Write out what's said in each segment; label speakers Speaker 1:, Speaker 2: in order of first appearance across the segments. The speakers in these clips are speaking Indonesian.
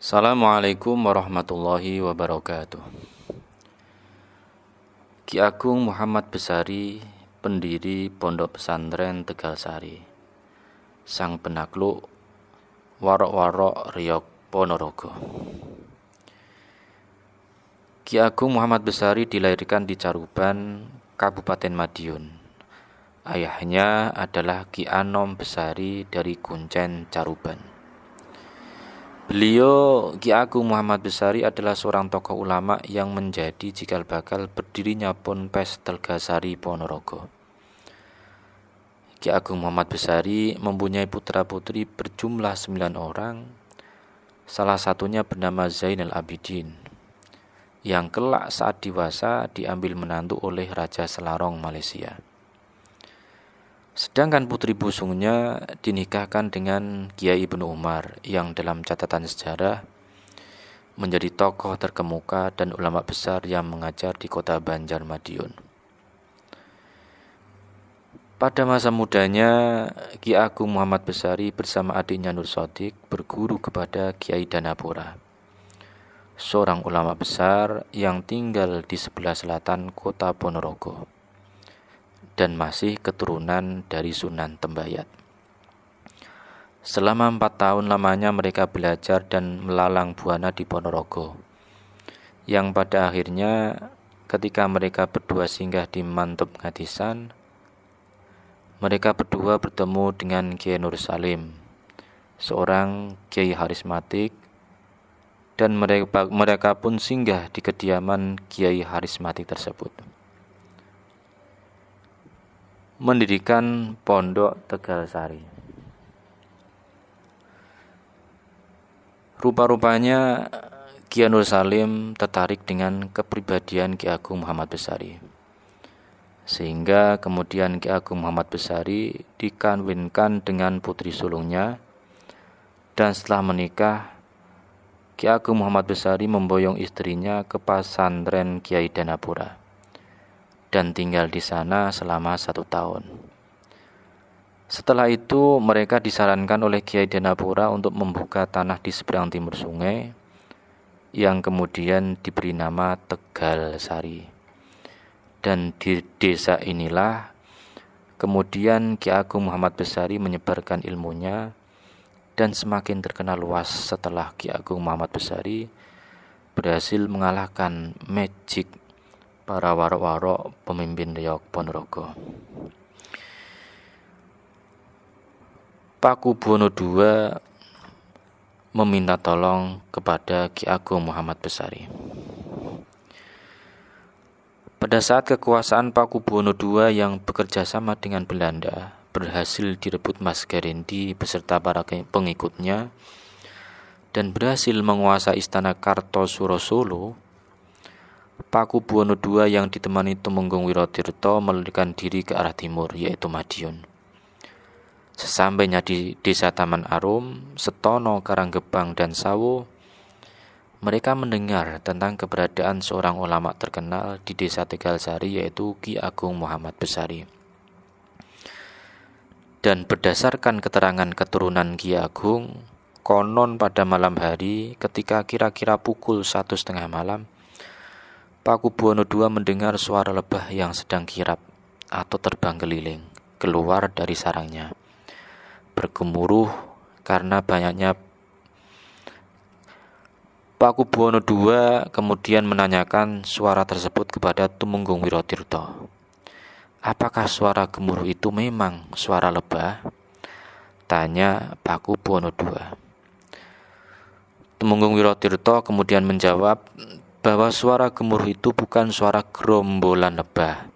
Speaker 1: Assalamualaikum warahmatullahi wabarakatuh. Ki Agung Muhammad Besari, pendiri Pondok Pesantren Tegalsari, sang penakluk Warok-Warok Riok Ponorogo. Ki Agung Muhammad Besari dilahirkan di Caruban, Kabupaten Madiun. Ayahnya adalah Ki Anom Besari dari Kuncen, Caruban. Beliau, Ki Agung Muhammad Besari, adalah seorang tokoh ulama yang menjadi cikal bakal berdirinya Ponpes Tegalsari Ponorogo. Ki Agung Muhammad Besari mempunyai putra-putri berjumlah 9 orang, salah satunya bernama Zainal Abidin, yang kelak saat dewasa diambil menantu oleh Raja Selarong Malaysia. Sedangkan putri bungsunya dinikahkan dengan Kiai Ibnu Umar yang dalam catatan sejarah menjadi tokoh terkemuka dan ulama besar yang mengajar di kota Banjarmadiun. Pada masa mudanya, Ki Agung Muhammad Besari bersama adiknya Nur Sodik berguru kepada Kiai Danapura, seorang ulama besar yang tinggal di sebelah selatan kota Ponorogo dan masih keturunan dari Sunan Tembayat. Selama 4 tahun lamanya mereka belajar dan melalang buana di Ponorogo, yang pada akhirnya ketika mereka berdua singgah di Mantub Ngatisan, mereka berdua bertemu dengan Kiai Nur Salim, seorang kiai harismatik, dan mereka pun singgah di kediaman kiai harismatik tersebut. Mendirikan Pondok Tegalsari. Rupa-rupanya Kiai Nur Salim tertarik dengan kepribadian Ki Agung Muhammad Besari, sehingga kemudian Ki Agung Muhammad Besari dikawinkan dengan putri sulungnya, dan setelah menikah Ki Agung Muhammad Besari memboyong istrinya ke pesantren Kiai Danapura dan tinggal di sana selama 1 tahun. Setelah itu mereka disarankan oleh Kiai Danapura untuk membuka tanah di seberang timur sungai yang kemudian diberi nama Tegalsari. Dan di desa inilah kemudian Ki Agung Muhammad Besari menyebarkan ilmunya dan semakin terkenal luas setelah Ki Agung Muhammad Besari berhasil mengalahkan magic para warok-warok pemimpin Riok Ponorogo. Pakubuwono II meminta tolong kepada Ki Agung Muhammad Besari. Pada saat kekuasaan Pakubuwono II yang bekerja sama dengan Belanda berhasil direbut Mas Garendi beserta para pengikutnya dan berhasil menguasai istana Kartosuro Solo, Pakubuwono II yang ditemani Tumenggung Wirotirto melarikan diri ke arah timur, yaitu Madiun. Sesampainya di desa Taman Arum, Setono, Karanggebang, dan Sawo, mereka mendengar tentang keberadaan seorang ulama terkenal di desa Tegalsari, yaitu Ki Agung Muhammad Besari. Dan berdasarkan keterangan keturunan Ki Agung, konon pada malam hari ketika kira-kira pukul 1:30 malam, Pakubuwono II mendengar suara lebah yang sedang kirap atau terbang keliling keluar dari sarangnya, bergemuruh karena banyaknya. Pakubuwono II kemudian menanyakan suara tersebut kepada Tumenggung Wirotirto. Apakah suara gemuruh itu memang suara lebah? Tanya Pakubuwono II. Tumenggung Wirotirto kemudian menjawab bahwa suara gemuruh itu bukan suara gerombolan lebah,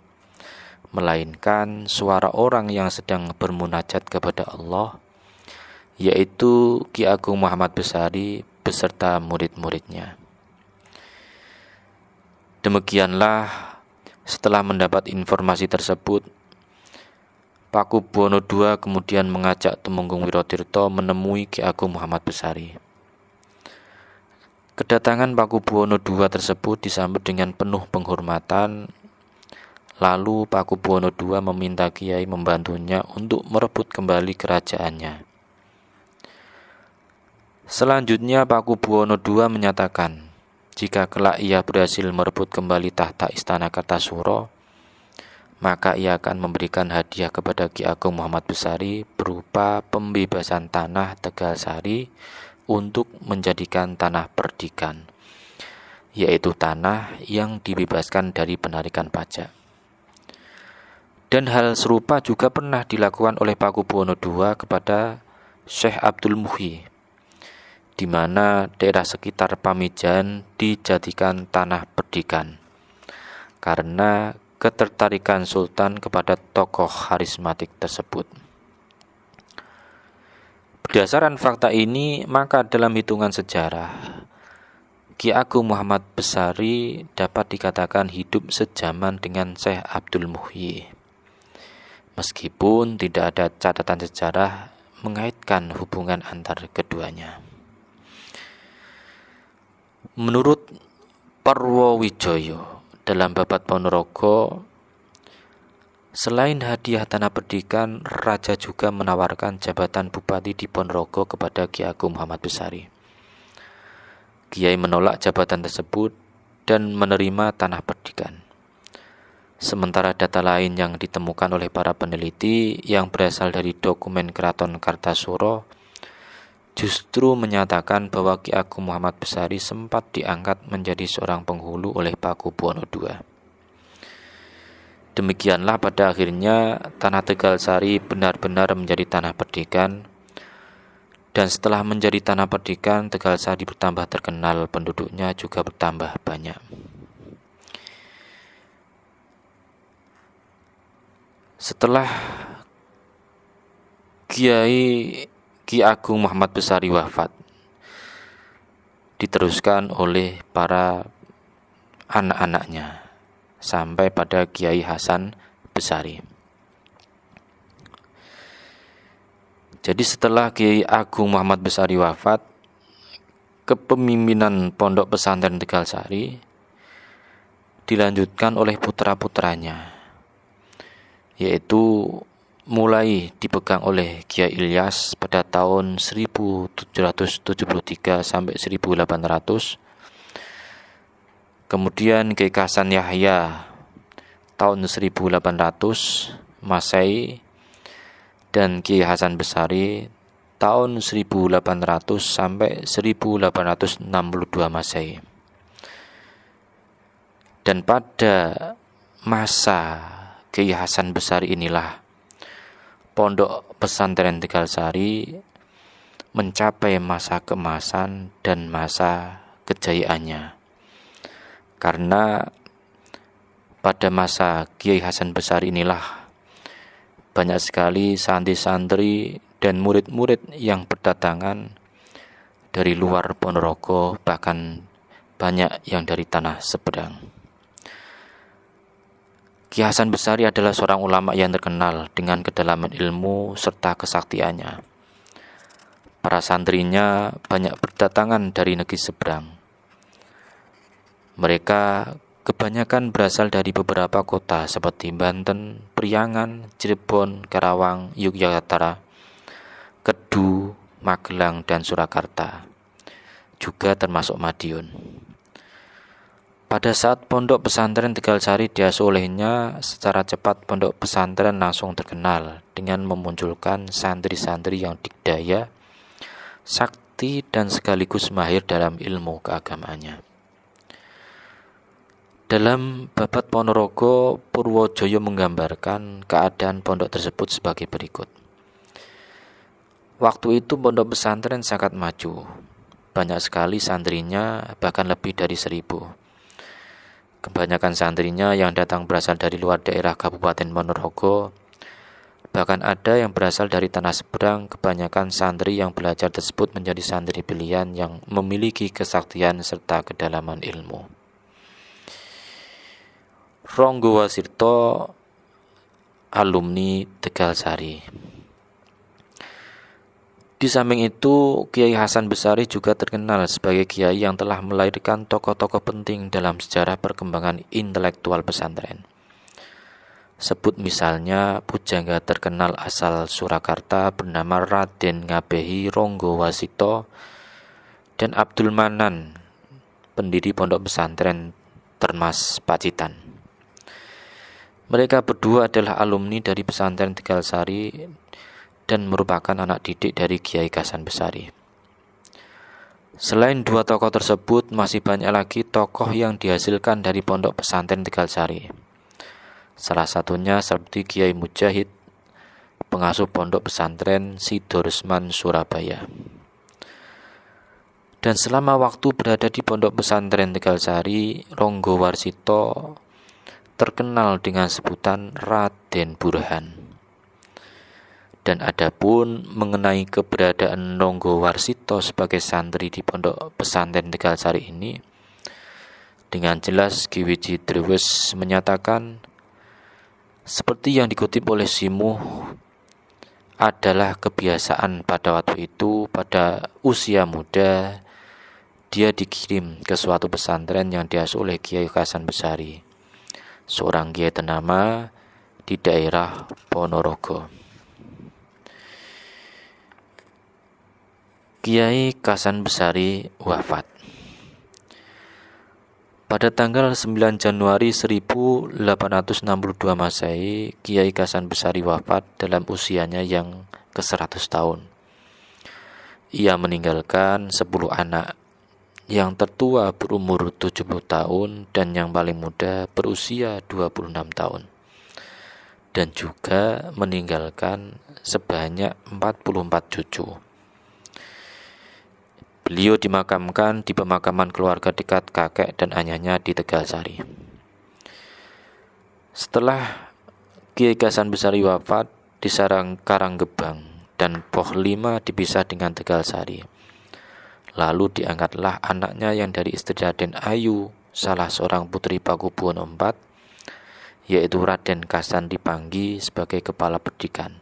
Speaker 1: melainkan suara orang yang sedang bermunajat kepada Allah, yaitu Ki Agung Muhammad Besari beserta murid-muridnya. Demikianlah, setelah mendapat informasi tersebut, Pakubuwono II kemudian mengajak Tumenggung Wirotirto menemui Ki Agung Muhammad Besari. Kedatangan Pakubuwono II tersebut disambut dengan penuh penghormatan. Lalu Pakubuwono II meminta Kiai membantunya untuk merebut kembali kerajaannya. Selanjutnya Pakubuwono II menyatakan, jika kelak ia berhasil merebut kembali tahta istana Kartasura, maka ia akan memberikan hadiah kepada Ki Ageng Muhammad Besari berupa pembebasan tanah Tegalsari untuk menjadikan tanah perdikan, yaitu tanah yang dibebaskan dari penarikan pajak. Dan hal serupa juga pernah dilakukan oleh Pakubuwono II kepada Syekh Abdul Muhyi, di mana daerah sekitar Pamijahan dijadikan tanah perdikan karena ketertarikan Sultan kepada tokoh karismatik tersebut. Berdasarkan fakta ini, maka dalam hitungan sejarah, Ki Ageng Muhammad Besari dapat dikatakan hidup sejaman dengan Syekh Abdul Muhyi, meskipun tidak ada catatan sejarah mengaitkan hubungan antar keduanya. Menurut Parwowijoyo dalam Babad Ponorogo, selain hadiah tanah perdikan, Raja juga menawarkan jabatan Bupati di Ponorogo kepada Ki Ageng Muhammad Besari. Kiai menolak jabatan tersebut dan menerima tanah perdikan. Sementara data lain yang ditemukan oleh para peneliti yang berasal dari dokumen Keraton Kartasura justru menyatakan bahwa Ki Ageng Muhammad Besari sempat diangkat menjadi seorang penghulu oleh Pakubuwono II. Demikianlah pada akhirnya tanah Tegalsari benar-benar menjadi tanah perdikan, dan setelah menjadi tanah perdikan, Tegalsari bertambah terkenal, penduduknya juga bertambah banyak. Setelah Ki Ageng Muhammad Besari wafat, diteruskan oleh para anak-anaknya sampai pada Kiai Hasan Besari. Jadi setelah Kiai Ageng Muhammad Besari wafat, kepemimpinan Pondok Pesantren Tegalsari dilanjutkan oleh putra-putranya, yaitu mulai dipegang oleh Kiai Ilyas pada tahun 1773 sampai 1800. Kemudian Kiai Hasan Yahya tahun 1800 Masehi, dan Kiai Hasan Besari tahun 1800 sampai 1862 Masehi. Dan pada masa Kiai Hasan Besari inilah Pondok Pesantren Tegalsari mencapai masa keemasan dan masa kejayaannya. Karena pada masa Kiai Hasan Besari inilah banyak sekali santri-santri dan murid-murid yang berdatangan dari luar Ponorogo, bahkan banyak yang dari tanah Sumedang. Ki Hasan Besari adalah seorang ulama yang terkenal dengan kedalaman ilmu serta kesaktiannya. Para santrinya banyak berdatangan dari negeri seberang. Mereka kebanyakan berasal dari beberapa kota seperti Banten, Priangan, Cirebon, Karawang, Yogyakarta, Kedu, Magelang, dan Surakarta, juga termasuk Madiun. Pada saat Pondok Pesantren Tegalsari diasuh olehnya, secara cepat Pondok Pesantren langsung terkenal dengan memunculkan santri-santri yang dikdaya, sakti, dan sekaligus mahir dalam ilmu keagamaannya. Dalam Babad Ponorogo, Purwojoyo menggambarkan keadaan pondok tersebut sebagai berikut. Waktu itu Pondok Pesantren sangat maju, banyak sekali santrinya, bahkan lebih dari 1000. Kebanyakan santrinya yang datang berasal dari luar daerah Kabupaten Ponorogo, bahkan ada yang berasal dari tanah seberang. Kebanyakan santri yang belajar tersebut menjadi santri pilihan yang memiliki kesaktian serta kedalaman ilmu. Ronggo Wasirto, alumni Tegalsari. Di samping itu, Kiai Hasan Besari juga terkenal sebagai kiai yang telah melahirkan tokoh-tokoh penting dalam sejarah perkembangan intelektual pesantren. Sebut misalnya pujangga terkenal asal Surakarta bernama Raden Ngabehi Ronggo Wasito dan Abdul Manan, pendiri Pondok Pesantren Termas Pacitan. Mereka berdua adalah alumni dari pesantren Tegalsari dan merupakan anak didik dari Kiai Hasan Besari. Selain dua tokoh tersebut, masih banyak lagi tokoh yang dihasilkan dari Pondok Pesantren Tegalsari. Salah satunya seperti Kiai Mujahid, pengasuh Pondok Pesantren Sidoresman Surabaya. Dan selama waktu berada di Pondok Pesantren Tegalsari, Ronggo Warsito terkenal dengan sebutan Raden Burhan. Dan adapun mengenai keberadaan Ronggo Warsito sebagai santri di Pondok Pesantren Tegalsari ini, dengan jelas Ki Wiji Drewes menyatakan, seperti yang dikutip oleh Simuh, adalah kebiasaan pada waktu itu, pada usia muda, dia dikirim ke suatu pesantren yang diasuh oleh Kiai Hasan Besari, seorang kiai ternama di daerah Ponorogo. Kiai Hasan Besari wafat pada tanggal 9 Januari 1862 Masehi. Kiai Hasan Besari wafat dalam usianya yang ke-100 tahun. Ia meninggalkan 10 anak, yang tertua berumur 70 tahun dan yang paling muda berusia 26 tahun. Dan juga meninggalkan sebanyak 44 cucu. Beliau dimakamkan di pemakaman keluarga dekat kakek dan ayahnya di Tegalsari. Setelah Kiai Hasan Besari wafat di Sarang Karanggebang dan Poh 5 dipisah dengan Tegalsari. Lalu diangkatlah anaknya yang dari istri Raden Ayu, salah seorang putri Pakubuwono IV, yaitu Raden Hasan Dipanggi sebagai kepala pendidikan.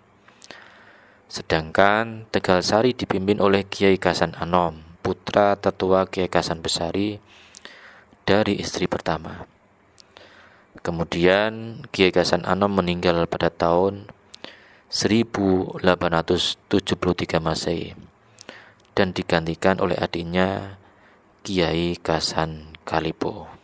Speaker 1: Sedangkan Tegalsari dipimpin oleh Kiai Hasan Anom, putra tertua Kiai Hasan Besari dari istri pertama. Kemudian Kiai Hasan Anom meninggal pada tahun 1873 Masehi dan digantikan oleh adiknya Kiai Hasan Kalipo.